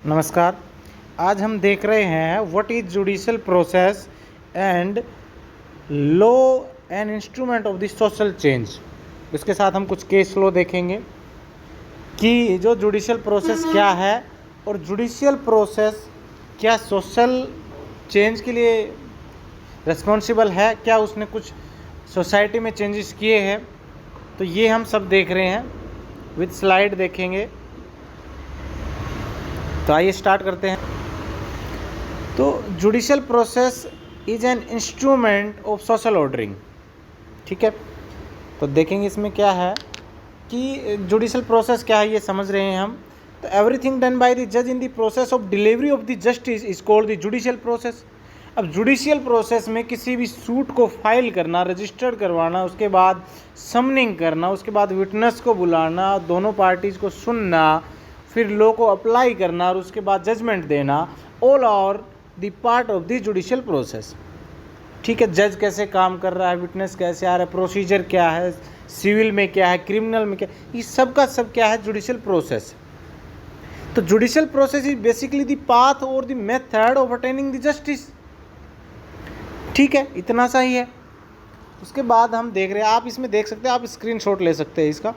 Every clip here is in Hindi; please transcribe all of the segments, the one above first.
नमस्कार। आज हम देख रहे हैं what is judicial process and law and instrument of the social change. इसके साथ हम कुछ केस लॉ देखेंगे कि जो जुडिशियल प्रोसेस क्या है और जुडिशियल प्रोसेस क्या सोशल चेंज के लिए रिस्पॉन्सिबल है, क्या उसने कुछ सोसाइटी में चेंजेस किए हैं। तो ये हम सब देख रहे हैं, विद स्लाइड देखेंगे। तो आइए स्टार्ट करते हैं। तो judicial process is an instrument of social ordering. ठीक है, तो देखेंगे इसमें क्या है कि जुडिशियल प्रोसेस क्या है, ये समझ रहे हैं हम। तो एवरीथिंग डन बाय द जज in the process of delivery of the justice is called the judicial process. अब जुडिशियल प्रोसेस में किसी भी सूट को फाइल करना, रजिस्टर्ड करवाना, उसके बाद समनिंग करना, उसके बाद विटनेस को बुलाना, दोनों पार्टीज़ को सुनना, फिर लॉ को अप्लाई करना और उसके बाद जजमेंट देना, all are the part of the judicial process. ठीक है, जज कैसे काम कर रहा है, विटनेस कैसे आ रहा है, प्रोसीजर क्या है, सिविल में क्या है, क्रिमिनल में क्या, ये सब का सब क्या है, जुडिशियल प्रोसेस। तो judicial process is basically the path और the method of attaining the justice. ठीक है, इतना सा ही है। उसके बाद हम देख रहे हैं, आप इसमें देख सकते हैं, आप स्क्रीनशॉट ले सकते हैं इसका।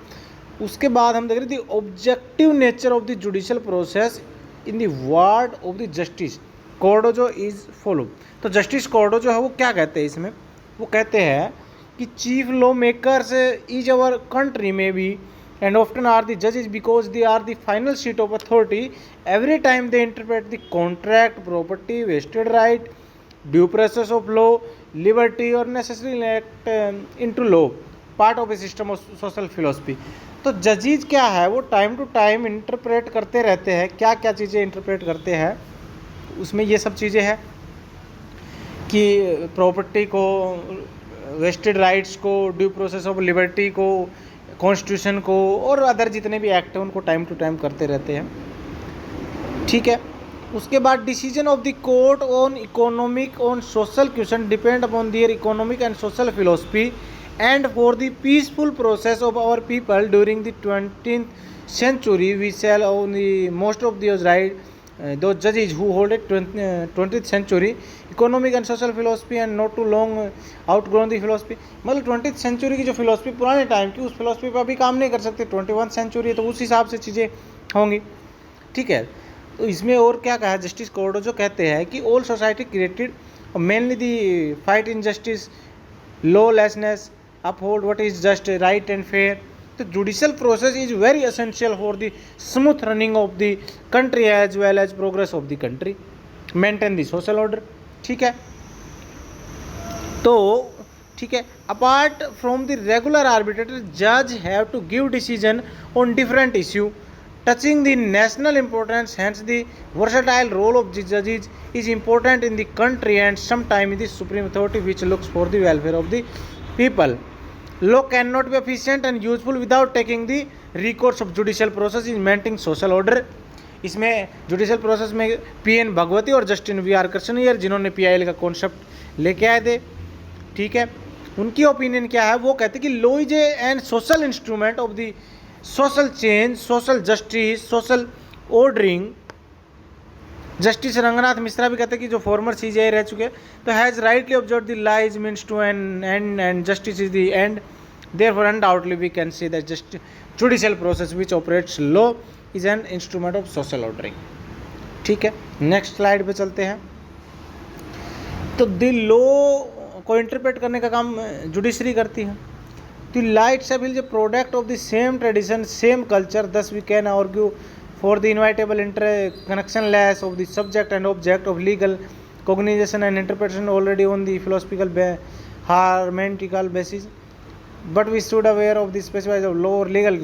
उसके बाद हम देख रहे हैं the objective nature of the judicial process in the word of the justice Cardozo is follow. तो जस्टिस कॉर्डो जो है वो क्या कहते हैं इसमें, वो कहते हैं कि chief law makers is our country में be and often are the जजेस because they are the final seat of authority every time they interpret the contract, property, vested right, due process of law, liberty और necessary act into law, part of a system of social philosophy. तो जजेज क्या है, वो टाइम टू टाइम इंटरप्रेट करते रहते हैं। क्या क्या चीज़ें इंटरप्रेट करते हैं, उसमें ये सब चीज़ें हैं कि प्रॉपर्टी को, वेस्टेड राइट्स को, ड्यू प्रोसेस ऑफ लिबर्टी को, कॉन्स्टिट्यूशन को और अदर जितने भी एक्ट हैं उनको टाइम टू टाइम करते रहते हैं। ठीक है, उसके बाद decision of the court on economic on social question depend upon their economic and social philosophy and for the peaceful process of our people during the 20th century we shall own the most of those those judges who hold it 20th century economic and social philosophy and not too long outgrown the philosophy। मतलब 20th century की जो फिलोसफी पुराने टाइम की, उस फिलोसफी पर अभी काम नहीं कर सकते। 21st century है तो उस हिसाब से चीज़ें होंगी। ठीक है, तो इसमें और क्या कहा जस्टिस कॉर्डो जो कहते हैं कि all society created mainly the fight in justice, lawlessness, uphold what is just, right and fair। तो judicial process is very essential for the smooth running of the country as well as progress of the country, maintain the social order। ठीक है, तो ठीक है, apart from the regular arbitrator, judge have to give decision on different issue touching the national importance, hence the versatile role of the judges is important in the country and sometimes the supreme authority which looks for the welfare of the people। Law cannot be efficient and useful without taking the recourse of judicial process in maintaining social order। इसमें जुडिशियल प्रोसेस में पीएन भगवती और जस्टिन वी.आर. कृष्णय्यर, जिन्होंने पीआईएल का कॉन्सेप्ट लेके आए थे, ठीक है, उनकी ओपिनियन क्या है, वो कहते हैं कि law is an social instrument of the social change, social justice, social ordering. Justice Ranganath Mishra भी कहते हैं कि जो फॉर्मर सीजीआई रह चुके, तो has rightly observe the laws means to an end and justice is the end, therefore undoubtedly we can see that just judicial process which operates law is an instrument of social ordering. ठीक है, नेक्स्ट स्लाइड पे चलते हैं। तो द लॉ को इंटरप्रेट करने का काम जुडिशरी करती है। The law itself is a product of the same tradition, same culture, thus we can argue for the inevitable interconnectionless of the subject and object of legal cognization and interpretation already on the philosophical hermeneutical basis, but we should aware of the specified of law or legal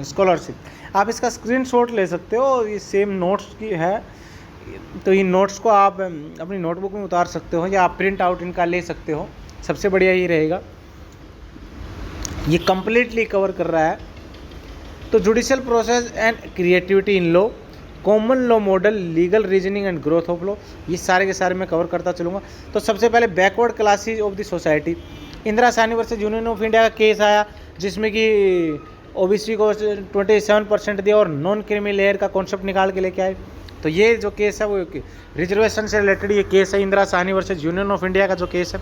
scholarship। आप इसका स्क्रीनशॉट ले सकते हो, ये सेम नोट्स की है, तो इन नोट्स को आप अपनी नोटबुक में उतार सकते हो या आप प्रिंट आउट इनका ले सकते हो, सबसे बढ़िया ही रहेगा। ये कंप्लीटली कवर कर रहा है। तो judicial process and creativity in law, common law model, legal reasoning and growth of law, ये सारे के सारे मैं कवर करता चलूँगा। तो सबसे पहले backward classes of the society. Indira Sahni versus union of India का केस आया, जिसमें कि ओबीसी को 27% दिया और नॉन क्रीमी लेयर का कॉन्सेप्ट निकाल के लेके आए। तो ये जो केस है वो रिजर्वेशन से रिलेटेड ये केस है, Indira Sahni versus union of India का जो केस है।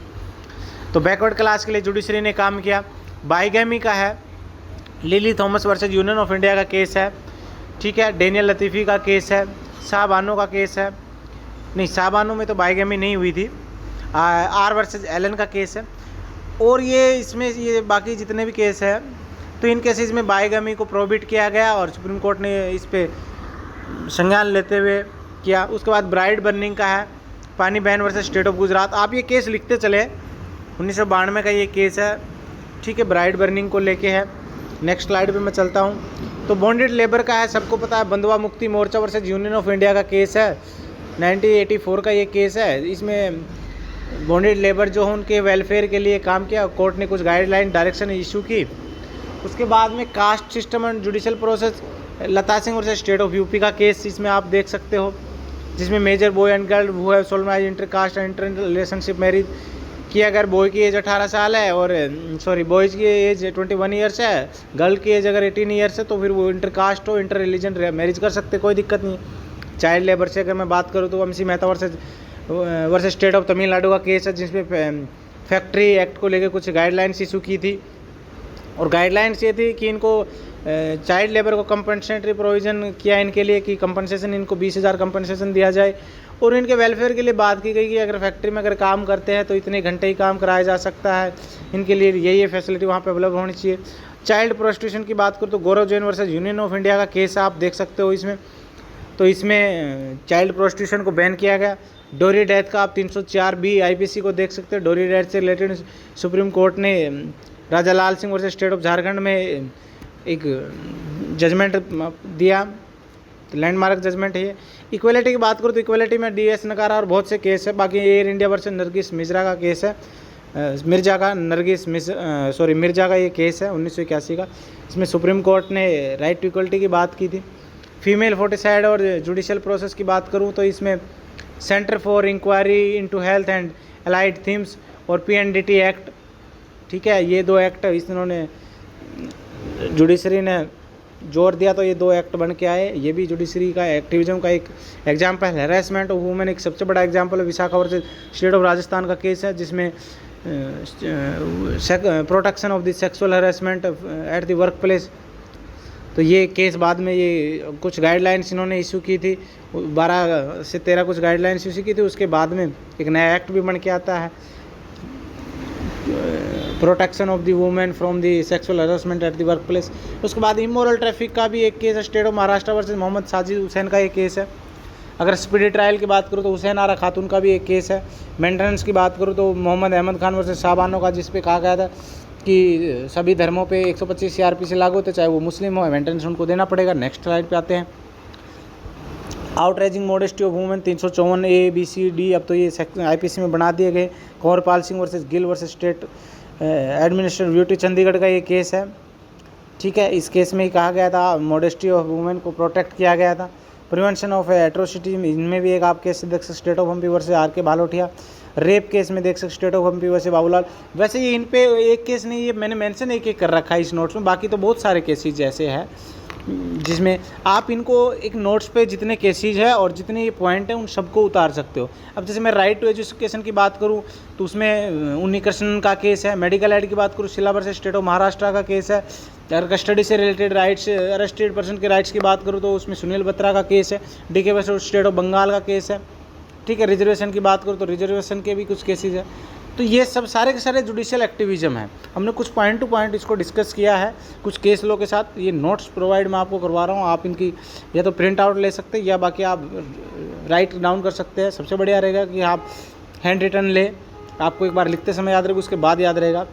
तो बैकवर्ड क्लास के लिए जुडिशरी ने काम किया। बाइगैमी का है, lily Thomas versus union of India का केस है, ठीक है। डेनियल लतीफ़ी का केस है, शाहबानो का केस है, नहीं शाहबानो में तो बाइगैमी नहीं हुई थी, आर वर्सेस एलन का केस है। और ये इसमें ये बाकी जितने भी केस है तो इन केसेस में बाइगैमी को प्रोहिबिट किया गया और सुप्रीम कोर्ट ने इस पे संज्ञान लेते हुए किया। उसके बाद ब्राइड बर्निंग का है, पानी ban versus state of Gujarat. आप ये केस लिखते चले, 1992 का ये केस है, ठीक है, ब्राइड बर्निंग को लेके है। नेक्स्ट स्लाइड पे मैं चलता हूँ। तो बॉन्डेड लेबर का है, सबको पता है, बंधुआ Mukti Morcha versus union of India का केस है, 1984 का ये केस है। इसमें बॉन्डेड लेबर जो है उनके वेलफेयर के लिए काम किया, कोर्ट ने कुछ गाइडलाइन डायरेक्शन इशू की। उसके बाद में caste system and judicial process, Lata Singh versus state of UP का केस इसमें आप देख सकते हो, जिसमें major boy and girl who have solemnize inter caste and inter relationship marriage कि अगर बॉय की एज 18 साल है और बॉयज़ की एज 21 ईयर्स है, गर्ल की एज अगर 18 ईयर्स है तो फिर वो इंटर कास्ट हो, इंटर रिलीजन मैरिज कर सकते, कोई दिक्कत नहीं। चाइल्ड लेबर से अगर मैं बात करूँ तो Vanshi Mehta versus state of Tamil Nadu का केस है, जिसमें फैक्ट्री एक्ट को लेकर कुछ गाइडलाइंस इशू की थी। और गाइडलाइंस ये थी कि इनको चाइल्ड लेबर को कंपनसेटरी प्रोविज़न किया इनके लिए कि कंपनसेशन इनको 20,000 कंपनसेशन दिया जाए। और इनके वेलफेयर के लिए बात की गई कि अगर फैक्ट्री में अगर काम करते हैं तो इतने घंटे ही काम कराया जा सकता है, इनके लिए ये फैसिलिटी वहाँ पे अवेलेबल होनी चाहिए। चाइल्ड प्रोस्टिट्यूशन की बात करूँ तो Gaurav Jain versus union of India का केस आप देख सकते हो इसमें। तो इसमें चाइल्ड प्रोस्टिट्यूशन को बैन किया गया। डोरी डेथ का आप 304B IPC को देख सकते हो। डोरी डेथ से रिलेटेड सुप्रीम कोर्ट ने Raja Lal Singh versus state of Jharkhand में एक जजमेंट दिया, लैंडमार्क जजमेंट है ये। इक्वलिटी की बात करूँ तो इक्वलिटी में DS नकारा और बहुत से केस है। बाकी air India versus Nargis Mirza का केस है, मिर्जा का ये केस है 1981 का। इसमें सुप्रीम कोर्ट ने राइट टू इक्वलिटी की बात की थी। फीमेल फोर्टिसाइड और जुडिशल प्रोसेस की बात करूँ तो इसमें centre for inquiry into health and allied themes और PNDT एक्ट, ठीक है, ये 2 एक्ट इन्होंने जुडिशरी ने जोर दिया तो ये 2 एक्ट बन के आए। ये भी जुडिशरी का एक्टिविज्म का एक एग्जाम्पल है। हैरेसमेंट ऑफ वुमेन एक सबसे बड़ा एग्जाम्पल है, Vishakha versus state of Rajasthan का केस है, जिसमें protection of the sexual harassment eight the work place. तो ये केस बाद में ये कुछ गाइडलाइंस इन्होंने इशू की थी, 12 से 13 कुछ गाइडलाइंस इशू की थी। उसके बाद में एक नया एक्ट भी बन के आता है, protection of the women from the sexual harassment at the work place. उसके बाद इमोरल ट्रैफिक का भी एक केस है, state of Maharashtra versus Mohammad Sajid Hussain का एक केस है। अगर स्पीडी ट्रायल की बात करूँ तो हुसैन आरा खातून का भी एक केस है। मेंटेनेंस की बात करूँ तो मोहम्मद अहमद खान वर्सेस शाहबानो का, जिस पे कहा गया था कि सभी धर्मों पे 125 CRPC लागू होते, चाहे वो मुस्लिम हो, मेंटेनेंस उनको देना पड़ेगा। नेक्स्ट स्लाइड पे आते हैं। Outraging modesty of women 354 A B C D, अब तो ये IPC में बना दिए गए। Kanwarpal Singh versus Gill versus state administrative duty Chandigarh का ये केस है, ठीक है। इस केस में ही कहा गया था मोडेस्टी ऑफ वुमेन को प्रोटेक्ट किया गया था। प्रिवेंशन ऑफ एट्रोसिटी, इनमें भी एक आप केस देख सकते, state of MP versus RK Bhalothia. Rape case में देख सकते state of MP versus Babulal. वैसे ये इन पे एक केस नहीं, ये मैंने मेंशन एक कर रखा है इस नोट्स में, बाकी तो बहुत सारे केसेज ऐसे हैं जिसमें आप इनको एक नोट्स पे जितने केसेज है और जितने ये पॉइंट हैं उन सबको उतार सकते हो। अब जैसे मैं राइट टू एजुकेशन की बात करूं तो उसमें उन्नी कृष्णन का केस है। मेडिकल एड की बात करूं, शिला वर्सेस स्टेट ऑफ महाराष्ट्र का केस है। अगर कस्टडी से रिलेटेड राइट्स, अरेस्टेड पर्सन के राइट्स की बात करूँ तो उसमें सुनील बत्रा का केस है। DK versus state of Bengal का केस है, ठीक है। रिजर्वेशन की बात करूँ तो रिजर्वेशन के भी कुछ केसेज है। तो ये सब सारे के सारे जुडिशियल एक्टिविज्म है। हमने कुछ पॉइंट टू पॉइंट इसको डिस्कस किया है कुछ केस लो के साथ। ये नोट्स प्रोवाइड मैं आपको करवा रहा हूँ, आप इनकी या तो प्रिंट आउट ले सकते हैं या बाकी आप राइट डाउन कर सकते हैं। सबसे बढ़िया रहेगा कि आप हैंड रिटन ले, आपको एक बार लिखते समय याद रहेगा, उसके बाद याद रहेगा।